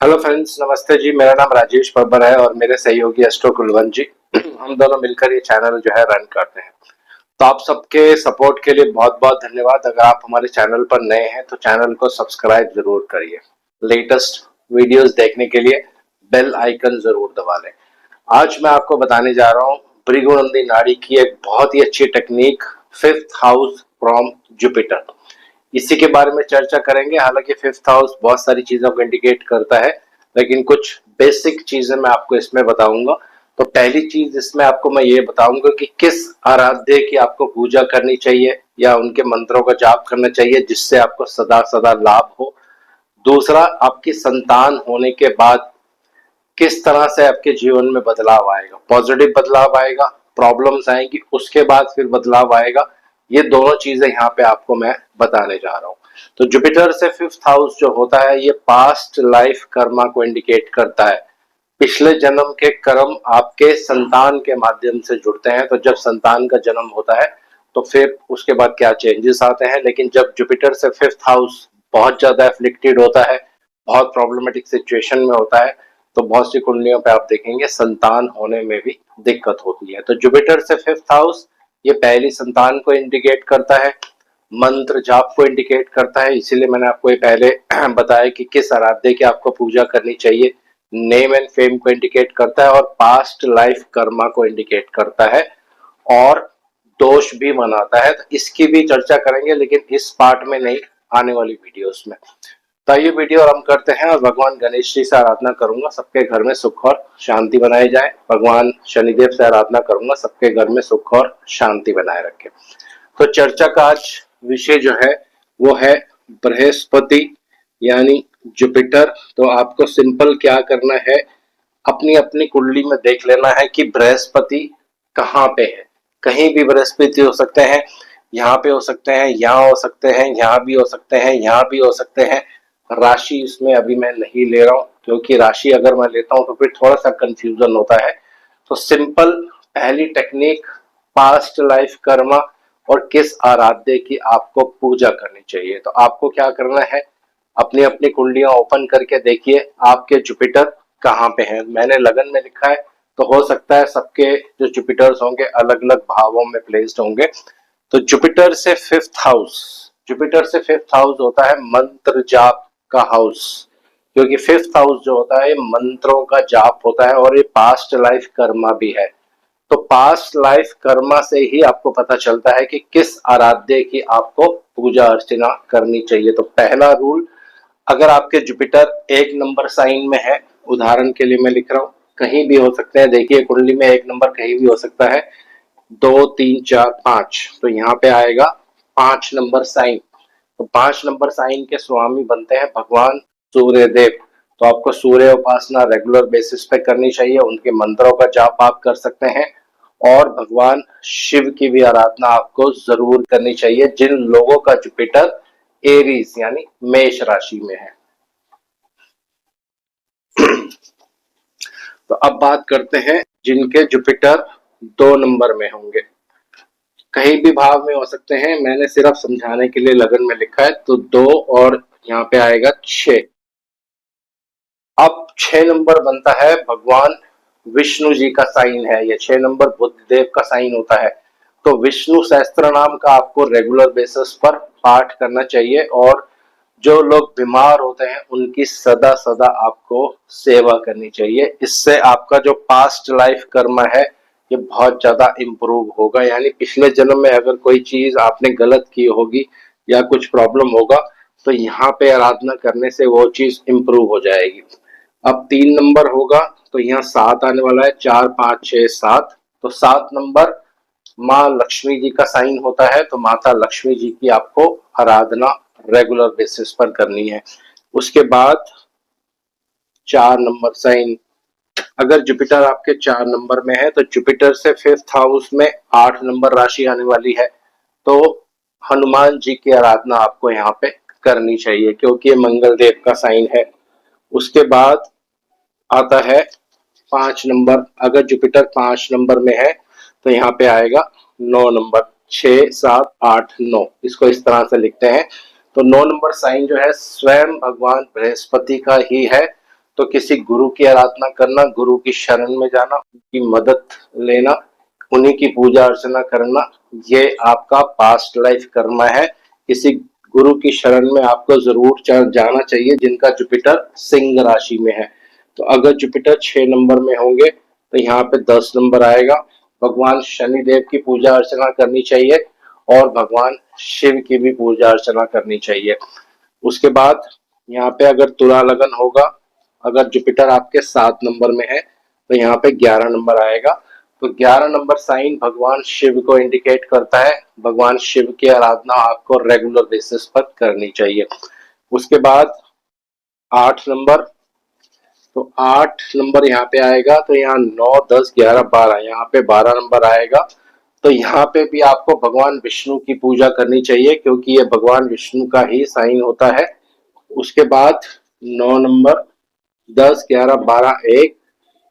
Hello friends, नमस्ते जी। मेरा नाम राजेश बब्बर है और मेरे सहयोगी एस्ट्रो कुलवंत जी हम दोनों मिलकर ये चैनल जो है रन करते हैं। तो आप सबके सपोर्ट के लिए बहुत बहुत धन्यवाद। अगर आप हमारे चैनल पर नए हैं तो चैनल को सब्सक्राइब जरूर करिए। लेटेस्ट वीडियोस देखने के लिए बेल आइकन जरूर दबा लें। आज मैं आपको बताने जा रहा हूँ भृगुनंदी नाड़ी की एक बहुत ही अच्छी technique, fifth house from Jupiter. इसी के बारे में चर्चा करेंगे। हालांकि फिफ्थ हाउस बहुत सारी चीजों को इंडिकेट करता है, लेकिन कुछ बेसिक चीजें मैं आपको इसमें बताऊंगा। तो पहली चीज इसमें आपको मैं ये बताऊंगा कि किस आराध्य की आपको पूजा करनी चाहिए या उनके मंत्रों का जाप करना चाहिए जिससे आपको सदा सदा लाभ हो। दूसरा, आपकी संतान होने के बाद किस तरह से आपके जीवन में बदलाव आएगा, पॉजिटिव बदलाव आएगा, प्रॉब्लम्स आएंगी, उसके बाद फिर बदलाव आएगा। ये दोनों चीजें यहाँ पे आपको मैं बताने जा रहा हूँ। तो जुपिटर से फिफ्थ हाउस जो होता है ये पास्ट लाइफ कर्मा को इंडिकेट करता है। पिछले जन्म के कर्म आपके संतान के माध्यम से जुड़ते हैं। तो जब संतान का जन्म होता है तो फिर उसके बाद क्या चेंजेस आते हैं। लेकिन जब जुपिटर से फिफ्थ हाउस बहुत ज्यादा एफ्लिक्टेड होता है, बहुत प्रॉब्लमेटिक सिचुएशन में होता है, तो बहुत सी कुंडलियों पे आप देखेंगे संतान होने में भी दिक्कत होती है। तो जुपिटर से फिफ्थ हाउस ये पहली संतान को इंडिकेट करता है, मंत्र जाप को इंडिकेट करता है। इसीलिए मैंने आपको ये पहले बताया कि किस आराध्य की आपको पूजा करनी चाहिए। नेम एंड फेम को इंडिकेट करता है और पास्ट लाइफ कर्मा को इंडिकेट करता है और दोष भी मनाता है। तो इसकी भी चर्चा करेंगे, लेकिन इस पार्ट में नहीं, आने वाली वीडियोस में। तो ये वीडियो आरंभ करते हैं और भगवान गणेश जी से आराधना करूंगा सबके घर में सुख और शांति बनाई जाए। भगवान शनिदेव से आराधना करूंगा सबके घर में सुख और शांति बनाए रखे। तो चर्चा का आज विषय जो है वो है बृहस्पति यानी जुपिटर। तो आपको सिंपल क्या करना है, अपनी अपनी कुंडली में देख लेना है कि बृहस्पति कहाँ पे है। कहीं भी बृहस्पति हो सकते हैं, यहाँ पे हो सकते हैं, यहाँ हो सकते हैं, यहाँ भी हो सकते हैं, यहाँ भी हो सकते हैं। राशि इसमें अभी मैं नहीं ले रहा हूँ, क्योंकि राशि अगर मैं लेता हूँ तो फिर थोड़ा सा कंफ्यूजन होता है। तो सिंपल पहली टेक्निक, पास्ट लाइफ कर्मा और किस आराध्य की आपको पूजा करनी चाहिए। तो आपको क्या करना है, अपनी अपनी कुंडलियां ओपन करके देखिए आपके जुपिटर कहाँ पे हैं। मैंने लगन में लिखा है, तो हो सकता है सबके जो जुपिटर्स होंगे अलग अलग भावों में प्लेस्ड होंगे। तो जुपिटर से फिफ्थ हाउस, जुपिटर से फिफ्थ हाउस होता है मंत्र जाप का हाउस, क्योंकि फिफ्थ हाउस जो होता है मंत्रों का जाप होता है और ये पास्ट लाइफ कर्मा भी है। तो पास्ट लाइफ कर्मा से ही आपको पता चलता है कि किस आराध्य की आपको पूजा अर्चना करनी चाहिए। तो पहला रूल, अगर आपके जुपिटर एक नंबर साइन में है, उदाहरण के लिए मैं लिख रहा हूँ, कहीं भी हो सकते हैं, देखिए कुंडली में एक नंबर कहीं भी हो सकता है, 2 3 4 5, तो यहाँ पे आएगा 5 नंबर साइन। तो 5 नंबर साइन के स्वामी बनते हैं भगवान सूर्य देव। तो आपको सूर्य उपासना रेगुलर बेसिस पे करनी चाहिए, उनके मंत्रों का जाप आप कर सकते हैं और भगवान शिव की भी आराधना आपको जरूर करनी चाहिए जिन लोगों का जुपिटर एरीज यानी मेष राशि में है। तो अब बात करते हैं जिनके जुपिटर 2 नंबर में होंगे, कहीं भी भाव में हो सकते हैं, मैंने सिर्फ समझाने के लिए लगन में लिखा है। तो 2 और यहाँ पे आएगा 6। अब 6 नंबर बनता है भगवान विष्णु जी का साइन है, ये 6 नंबर बुध देव का साइन होता है। तो विष्णु सहस्त्र नाम का आपको रेगुलर बेसिस पर पाठ करना चाहिए और जो लोग बीमार होते हैं उनकी सदा सदा आपको सेवा करनी चाहिए। इससे आपका जो पास्ट लाइफ कर्म है ये बहुत ज्यादा इम्प्रूव होगा। यानी पिछले जन्म में अगर कोई चीज आपने गलत की होगी या कुछ प्रॉब्लम होगा तो यहाँ पे आराधना करने से वो चीज इम्प्रूव हो जाएगी। अब 3 नंबर होगा तो यहाँ 7 आने वाला है, 4 5 6 7। तो 7 नंबर माँ लक्ष्मी जी का साइन होता है, तो माता लक्ष्मी जी की आपको आराधना रेगुलर बेसिस पर करनी है। उसके बाद 4 नंबर साइन, अगर जुपिटर आपके 4 नंबर में है तो जुपिटर से फिफ्थ हाउस में 8 नंबर राशि आने वाली है। तो हनुमान जी की आराधना आपको यहाँ पे करनी चाहिए क्योंकि ये मंगल देव का साइन है। उसके बाद आता है 5 नंबर, अगर जुपिटर 5 नंबर में है तो यहाँ पे आएगा 9 नंबर, 6 7 8 9, इसको इस तरह से लिखते हैं। तो 9 नंबर साइन जो है स्वयं भगवान बृहस्पति का ही है। तो किसी गुरु की आराधना करना, गुरु की शरण में जाना, उनकी मदद लेना, उन्हीं की पूजा अर्चना करना, ये आपका पास्ट लाइफ कर्म है। किसी गुरु की शरण में आपको जरूर जाना चाहिए जिनका जुपिटर सिंह राशि में है। तो अगर जुपिटर 6 नंबर में होंगे तो यहाँ पे 10 नंबर आएगा। भगवान शनि देव की पूजा अर्चना करनी चाहिए और भगवान शिव की भी पूजा अर्चना करनी चाहिए। उसके बाद यहाँ पे अगर तुला लगन होगा, अगर जुपिटर आपके 7 नंबर में है तो यहाँ पे 11 नंबर आएगा। तो 11 नंबर साइन भगवान शिव को इंडिकेट करता है। भगवान शिव की आराधना आपको रेगुलर बेसिस पर करनी चाहिए। उसके बाद 8 नंबर, तो 8 नंबर यहाँ पे आएगा तो यहाँ 9, 10, 11, 12, यहाँ पे 12 नंबर आएगा। तो यहाँ पे भी आपको भगवान विष्णु की पूजा करनी चाहिए क्योंकि ये भगवान विष्णु का ही साइन होता है। उसके बाद 9 नंबर, 10, 11, 12, 1,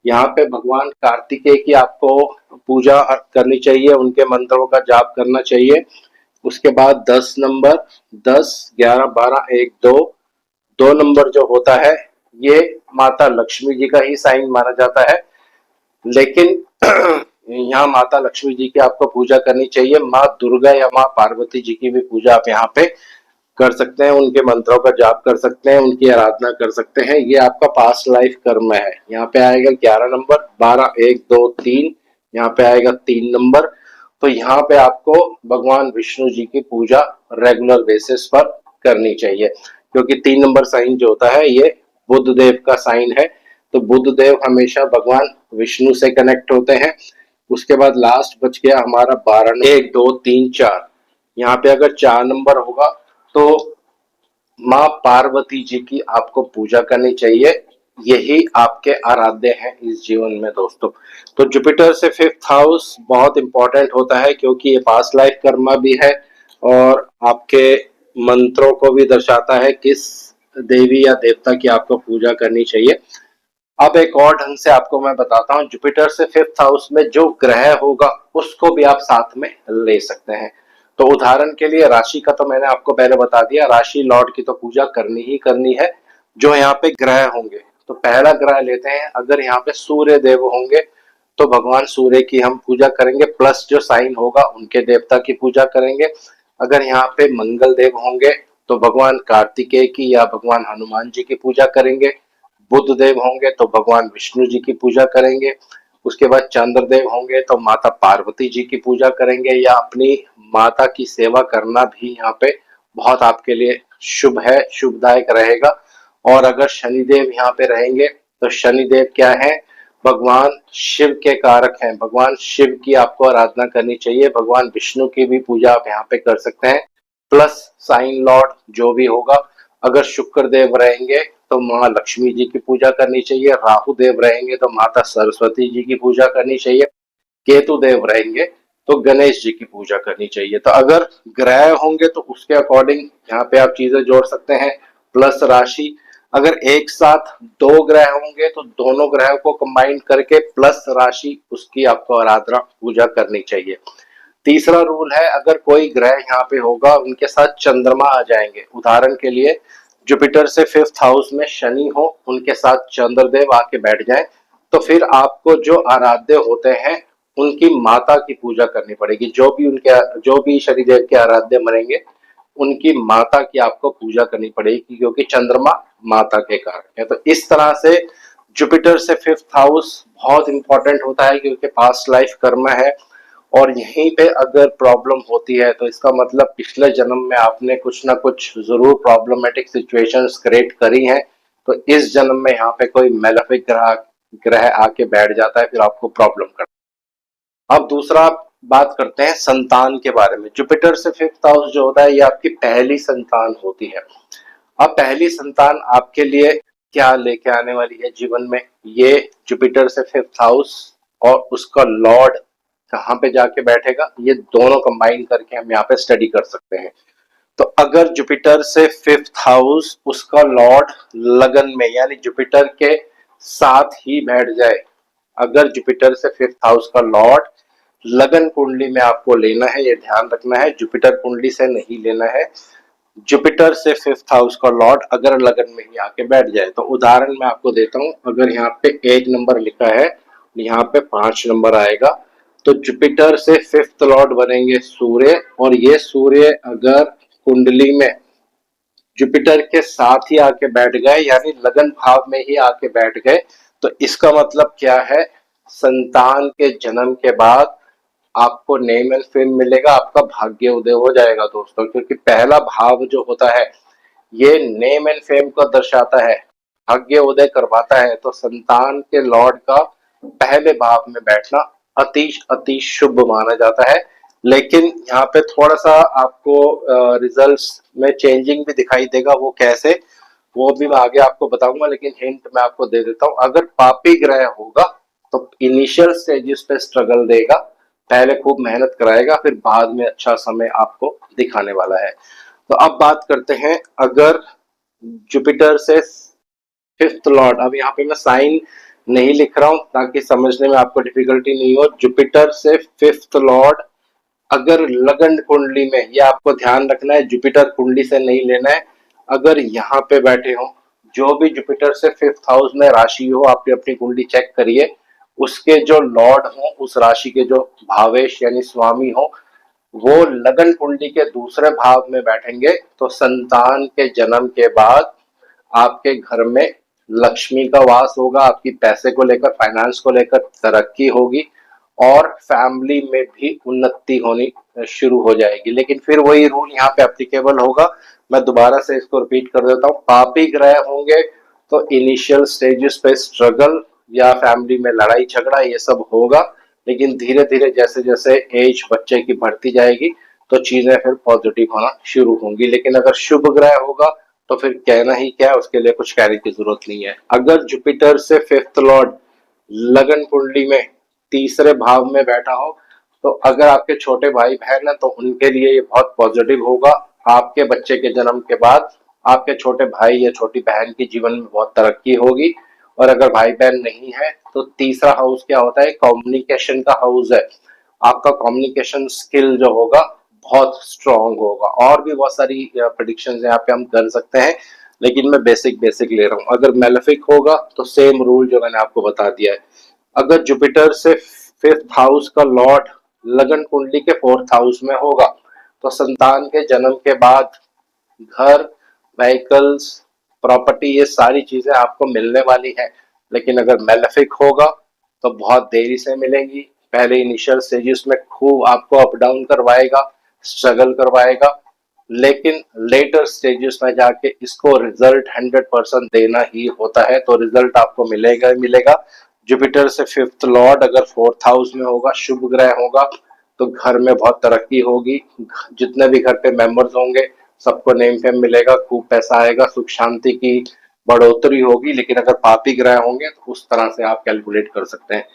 यहाँ पे भगवान कार्तिकेय की आपको पूजा करनी चाहिए, उनके मंत्रों का जाप करना चाहिए। उसके बाद 10 नंबर, 10, 11, 12, 1, 2, 2 नंबर जो होता है ये माता लक्ष्मी जी का ही साइन माना जाता है। लेकिन यहाँ माता लक्ष्मी जी की आपको पूजा करनी चाहिए। माँ दुर्गा या माँ पार्वती जी की भी पूजा आप यहाँ पे कर सकते हैं, उनके मंत्रों का जाप कर सकते हैं, उनकी आराधना कर सकते हैं। ये आपका पास्ट लाइफ कर्म है। यहाँ पे आएगा 11 नंबर, 12, 1, 2, 3, यहाँ पे आएगा 3 नंबर। तो यहाँ पे आपको भगवान विष्णु जी की पूजा रेगुलर बेसिस पर करनी चाहिए क्योंकि 3 नंबर साइन जो होता है ये बुध देव का साइन है। तो बुध देव हमेशा भगवान विष्णु से कनेक्ट होते हैं। उसके बाद लास्ट बच गया हमारा 12, 1, 2, 3, 4। यहाँ पे अगर 4 नंबर होगा तो माँ पार्वती जी की आपको पूजा करनी चाहिए। यही आपके आराध्य हैं इस जीवन में दोस्तों। तो जुपिटर से 5th हाउस बहुत इंपॉर्टेंट होता है क्योंकि ये पास्ट लाइफ कर्मा भी है और आपके मंत्रों को भी दर्शाता है किस देवी या देवता की आपको पूजा करनी चाहिए। अब एक और ढंग से आपको मैं बताता हूँ, जुपिटर से 5th हाउस में जो ग्रह होगा उसको भी आप साथ में ले सकते हैं। तो उदाहरण के लिए राशि का तो मैंने आपको पहले बता दिया, राशि लॉर्ड की तो पूजा करनी ही करनी है। जो यहाँ पे ग्रह होंगे तो पहला ग्रह लेते हैं, अगर यहाँ पे सूर्य देव होंगे तो भगवान सूर्य की हम पूजा करेंगे, प्लस जो साइन होगा उनके देवता की पूजा करेंगे। अगर यहाँ पे मंगल देव होंगे तो भगवान कार्तिकेय की या भगवान हनुमान जी की पूजा करेंगे। बुध देव होंगे तो भगवान विष्णु जी की पूजा करेंगे। उसके बाद चंद्र देव होंगे तो माता पार्वती जी की पूजा करेंगे या अपनी माता की सेवा करना भी यहाँ पे बहुत आपके लिए शुभ है, शुभदायक रहेगा। और अगर शनिदेव यहाँ पे रहेंगे तो शनिदेव क्या है, भगवान शिव के कारक हैं। भगवान शिव की आपको आराधना करनी चाहिए। भगवान विष्णु की भी पूजा आप यहाँ पे कर सकते हैं, प्लस साइन लॉर्ड जो भी होगा। अगर शुक्र देव रहेंगे तो माँ लक्ष्मी जी की पूजा करनी चाहिए। राहु देव रहेंगे तो माता सरस्वती जी की पूजा करनी चाहिए। केतु देव रहेंगे तो गणेश जी की पूजा करनी चाहिए। तो अगर ग्रह होंगे तो उसके अकॉर्डिंग यहाँ पे आप चीजें जोड़ सकते हैं, प्लस राशि। अगर एक साथ 2 ग्रह होंगे तो दोनों ग्रहों को कंबाइन करके प्लस राशि उसकी आपको आराधना पूजा करनी चाहिए। तीसरा रूल है, अगर कोई ग्रह यहाँ पे होगा उनके साथ चंद्रमा आ जाएंगे, उदाहरण के लिए जुपिटर से 5th हाउस में शनि हो, उनके साथ चंद्रदेव आके बैठ जाए, तो फिर आपको जो आराध्य होते हैं उनकी माता की पूजा करनी पड़ेगी। जो भी शनिदेव के आराध्य मनेंगे उनकी माता की आपको पूजा करनी पड़ेगी क्योंकि चंद्रमा माता के कारक है। तो इस तरह से जुपिटर से 5th हाउस बहुत इंपॉर्टेंट होता है क्योंकि पास्ट लाइफ कर्म है और यहीं पे अगर प्रॉब्लम होती है तो इसका मतलब पिछले जन्म में आपने कुछ ना कुछ जरूर प्रॉब्लमेटिक सिचुएशंस क्रिएट करी हैं। तो इस जन्म में यहाँ पे कोई मेलेफिक ग्रह आके बैठ जाता है, फिर आपको प्रॉब्लम करता है। अब दूसरा बात करते हैं संतान के बारे में। जुपिटर से 5th हाउस जो होता है ये आपकी पहली संतान होती है। अब पहली संतान आपके लिए क्या लेके आने वाली है जीवन में, ये जुपिटर से 5th हाउस और उसका लॉर्ड कहाँ पे जाके बैठेगा, ये दोनों कंबाइन करके हम यहाँ पे स्टडी कर सकते हैं। तो अगर जुपिटर से 5th हाउस उसका लॉर्ड लगन में यानी जुपिटर के साथ ही बैठ जाए, अगर जुपिटर से 5th हाउस का लॉर्ड लगन कुंडली में आपको लेना है, ये ध्यान रखना है, जुपिटर कुंडली से नहीं लेना है। जुपिटर से 5th हाउस का लॉर्ड अगर लगन में ही आके बैठ जाए, तो उदाहरण मैं आपको देता हूं, अगर यहाँ पे 1 नंबर लिखा है, यहाँ पे 5 नंबर आएगा, तो जुपिटर से 5th लॉर्ड बनेंगे सूर्य, और ये सूर्य अगर कुंडली में जुपिटर के साथ ही आके बैठ गए, यानी लगन भाव में ही आके बैठ गए, तो इसका मतलब क्या है, संतान के जन्म के बाद आपको नेम एंड फेम मिलेगा, आपका भाग्य उदय हो जाएगा दोस्तों, क्योंकि पहला भाव जो होता है ये नेम एंड फेम को दर्शाता है, भाग्य उदय करवाता है। तो संतान के लॉर्ड का पहले भाव में बैठना अति अति शुभ माना जाता है। लेकिन यहाँ पे थोड़ा सा आपको रिजल्ट्स में चेंजिंग भी दिखाई देगा, वो कैसे, वो भी मैं आगे आपको बताऊंगा, लेकिन हिंट मैं आपको दे देता हूँ। अगर पापी ग्रह होगा तो इनिशियल स्टेजेस पे स्ट्रगल देगा, पहले खूब मेहनत कराएगा, फिर बाद में अच्छा समय आपको दिखाने वाला है। तो अब बात करते हैं, अगर जुपिटर से 5th लॉर्ड, अब यहाँ पे मैं साइन नहीं लिख रहा हूं ताकि समझने में आपको डिफिकल्टी नहीं हो। जुपिटर से 5th लॉर्ड अगर लगन कुंडली में, ये आपको ध्यान रखना है, जुपिटर कुंडली से नहीं लेना है, अगर यहाँ पे बैठे हो, जो भी जुपिटर से 5th हाउस में राशि हो, आपकी अपनी कुंडली चेक करिए, उसके जो लॉर्ड हो, उस राशि के जो भावेश यानी स्वामी हो, वो लगन कुंडली के दूसरे भाव में बैठेंगे, तो संतान के जन्म के बाद आपके घर में लक्ष्मी का वास होगा, आपकी पैसे को लेकर, फाइनेंस को लेकर तरक्की होगी, और फैमिली में भी उन्नति होनी शुरू हो जाएगी। लेकिन फिर वही रूल यहाँ पे एप्लीकेबल होगा, मैं दोबारा से इसको रिपीट कर देता हूँ, पापी ग्रह होंगे तो इनिशियल स्टेजेस पे स्ट्रगल या फैमिली में लड़ाई झगड़ा ये सब होगा, लेकिन धीरे धीरे जैसे जैसे एज बच्चे की बढ़ती जाएगी तो चीजें फिर पॉजिटिव होना शुरू होंगी। लेकिन अगर शुभ ग्रह होगा तो फिर कहना ही क्या है, उसके लिए कुछ कहने की जरूरत नहीं है। अगर जुपिटर से 5th लॉर्ड लगन कुंडली में तीसरे भाव में बैठा हो, तो अगर आपके छोटे भाई बहन है तो उनके लिए ये बहुत पॉजिटिव होगा। आपके बच्चे के जन्म के बाद आपके छोटे भाई या छोटी बहन की जीवन में बहुत तरक्की होगी। और अगर भाई बहन नहीं है तो तीसरा हाउस क्या होता है, कम्युनिकेशन का हाउस है, आपका कम्युनिकेशन स्किल जो होगा बहुत स्ट्रांग होगा। और भी बहुत सारी प्रेडिक्शंस यहाँ पे हम कर सकते हैं, लेकिन मैं बेसिक बेसिक ले रहा हूँ। अगर मेलेफिक होगा तो सेम रूल जो मैंने आपको बता दिया है। अगर जुपिटर से 5th हाउस का लॉर्ड लगन कुंडली के 4th हाउस में होगा, तो संतान के जन्म के बाद घर, व्हीकल्स, प्रॉपर्टी, ये सारी चीजें आपको मिलने वाली है। लेकिन अगर मेलेफिक होगा तो बहुत देरी से मिलेंगी, पहले इनिशियल स्टेजेस में खूब आपको अप डाउन करवाएगा, स्ट्रगल करवाएगा, लेकिन लेटर स्टेजेस में जाके इसको रिजल्ट 100% देना ही होता है, तो रिजल्ट आपको मिलेगा ही मिलेगा। जुपिटर से 5th लॉर्ड अगर 4th हाउस में होगा, शुभ ग्रह होगा, तो घर में बहुत तरक्की होगी, जितने भी घर पे मेंबर्स होंगे सबको नेम फेम मिलेगा, खूब पैसा आएगा, सुख शांति की बढ़ोतरी होगी। लेकिन अगर पापी ग्रह होंगे तो उस तरह से आप कैलकुलेट कर सकते हैं।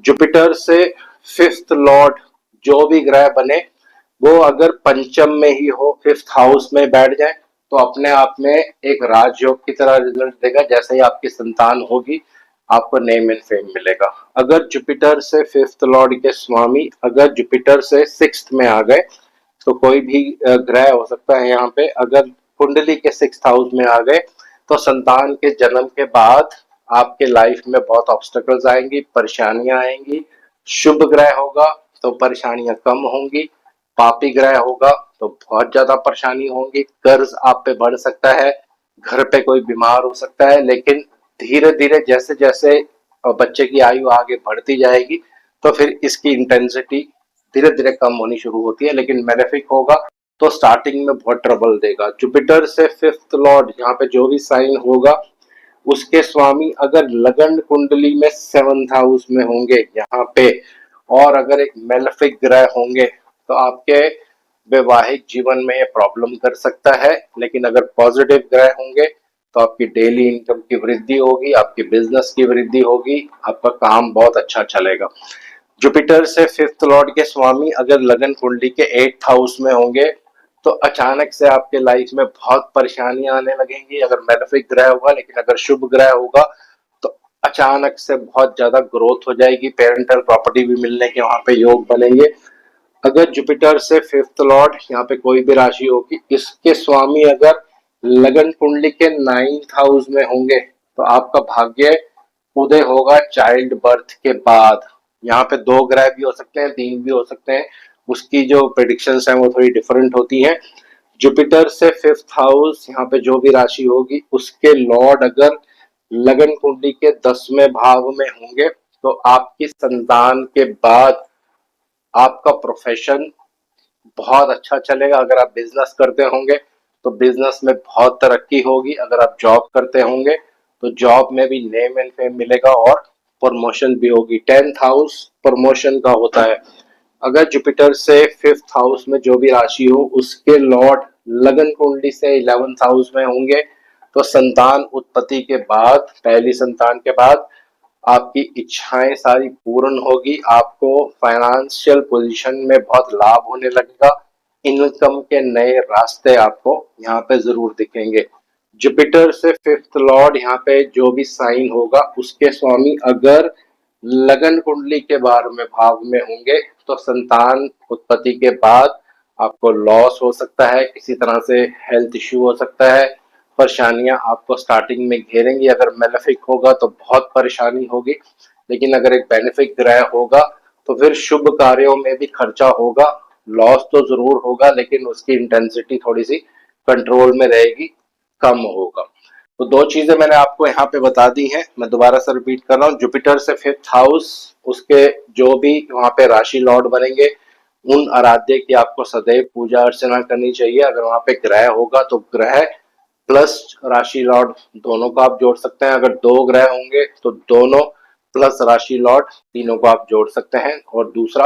जुपिटर से 5th लॉर्ड जो भी ग्रह बने, वो अगर पंचम में ही हो, 5th हाउस में बैठ जाए, तो अपने आप में एक राजयोग की तरह रिजल्ट देगा। जैसे ही आपकी संतान होगी आपको नेम एंड फेम मिलेगा। अगर जुपिटर से 5th लॉर्ड के स्वामी अगर जुपिटर से 6th में आ गए, तो कोई भी ग्रह हो सकता है यहाँ पे, अगर कुंडली के 6th हाउस में आ गए, तो संतान के जन्म के बाद आपके लाइफ में बहुत ऑब्स्टेकल्स आएंगी, परेशानियां आएंगी। शुभ ग्रह होगा तो परेशानियां कम होंगी, पापी ग्रह होगा तो बहुत ज्यादा परेशानी होंगी, कर्ज आप पे बढ़ सकता है, घर पे कोई बीमार हो सकता है। लेकिन धीरे धीरे जैसे जैसे बच्चे की आयु आगे बढ़ती जाएगी, तो फिर इसकी इंटेंसिटी धीरे धीरे कम होनी शुरू होती है। लेकिन मेलेफिक होगा तो स्टार्टिंग में बहुत ट्रबल देगा। जुपिटर से 5th लॉर्ड यहाँ पे जो भी साइन होगा, उसके स्वामी अगर लगन कुंडली में 7th हाउस में होंगे यहाँ पे, और अगर एक मेलेफिक ग्रह होंगे, तो आपके वैवाहिक जीवन में ये प्रॉब्लम कर सकता है। लेकिन अगर पॉजिटिव ग्रह होंगे तो आपकी डेली इनकम की वृद्धि होगी, आपकी बिजनेस की वृद्धि होगी, आपका काम बहुत अच्छा चलेगा। जुपिटर से 5th लॉर्ड के स्वामी अगर लगन कुंडली के 8th हाउस में होंगे, तो अचानक से आपके लाइफ में बहुत परेशानियां आने लगेंगी, अगर मेलेफिक ग्रह होगा। लेकिन अगर शुभ ग्रह होगा तो अचानक से बहुत ज्यादा ग्रोथ हो जाएगी, पेरेंटल प्रॉपर्टी भी मिलने के वहां पे योग बनेंगे, अगर जुपिटर से फिफ्थ लॉर्ड यहाँ पे कोई भी राशि होगी, इसके स्वामी अगर लगन कुंडली के 9th हाउस में होंगे तो आपका भाग्य उदय होगा चाइल्ड बर्थ के बाद। यहाँ पे 2 ग्रह भी हो सकते हैं, 3 भी हो सकते हैं, उसकी जो प्रेडिक्शंस हैं वो थोड़ी डिफरेंट होती हैं। जुपिटर से फिफ्थ हाउस यहाँ पे जो भी राशि होगी उसके लॉर्ड अगर लगन कुंडली के 10वें भाव में होंगे तो आपकी संतान के बाद आपका प्रोफेशन बहुत अच्छा चलेगा। अगर आप बिजनेस करते होंगे तो बिजनेस में बहुत तरक्की होगी। अगर आप जॉब करते होंगे तो जॉब में भी नेम एंड फेम मिलेगा और प्रमोशन भी होगी। 10th हाउस प्रमोशन का होता है। अगर जुपिटर से फिफ्थ हाउस में जो भी राशि हो उसके लॉर्ड लगन कुंडली से 11th हाउस में होंगे तो संतान उत्पत्ति के बाद, पहली संतान के बाद आपकी इच्छाएं सारी पूर्ण होगी। आपको फाइनेंशियल पोजीशन में बहुत लाभ होने लगेगा। इनकम के नए रास्ते आपको यहाँ पे जरूर दिखेंगे। जुपिटर से फिफ्थ लॉर्ड यहाँ पे जो भी साइन होगा उसके स्वामी अगर लगन कुंडली के 12वें भाव में होंगे तो संतान उत्पत्ति के बाद आपको लॉस हो सकता है, किसी तरह से हेल्थ इश्यू हो सकता है, परेशानियां आपको स्टार्टिंग में घेरेंगी। अगर मेलेफिक होगा तो बहुत परेशानी होगी, लेकिन अगर एक बेनिफिक ग्रह होगा तो फिर शुभ कार्यों में भी खर्चा होगा। लॉस तो जरूर होगा लेकिन उसकी इंटेंसिटी थोड़ी सी कंट्रोल में रहेगी, कम होगा। तो 2 चीजें मैंने आपको यहाँ पे बता दी हैं। मैं दोबारा से रिपीट कर रहा हूँ, जुपिटर से फिफ्थ हाउस उसके जो भी वहां पे राशि लॉर्ड बनेंगे उन आराध्य की आपको सदैव पूजा अर्चना करनी चाहिए। अगर वहां पे ग्रह होगा तो ग्रह प्लस राशि लॉर्ड दोनों को आप जोड़ सकते हैं। अगर 2 ग्रह होंगे तो दोनों प्लस राशि लॉर्ड तीनों को आप जोड़ सकते हैं। और दूसरा,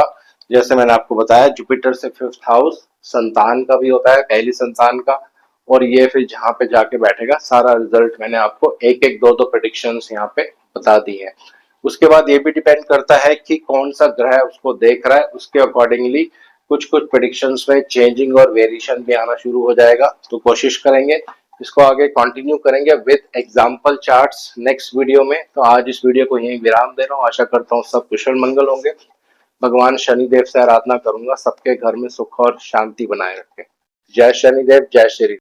जैसे मैंने आपको बताया, जुपिटर से फिफ्थ हाउस संतान का भी होता है, पहली संतान का, और ये फिर जहां पे जाके बैठेगा सारा रिजल्ट मैंने आपको एक एक 2 प्रेडिक्शंस यहाँ पे बता दी है। उसके बाद ये भी डिपेंड करता है कि कौन सा ग्रह उसको देख रहा है, उसके अकॉर्डिंगली कुछ कुछ प्रेडिक्शंस में चेंजिंग और वेरिएशन भी आना शुरू हो जाएगा। तो कोशिश करेंगे इसको आगे कंटिन्यू करेंगे with example charts next video में। तो आज इस वीडियो को यहीं विराम दे रहा हूँ। आशा करता हूँ सब कुशल मंगल होंगे। भगवान शनिदेव से आराधना करूंगा सबके घर में सुख और शांति बनाए रखें। जय शनिदेव, जय श्री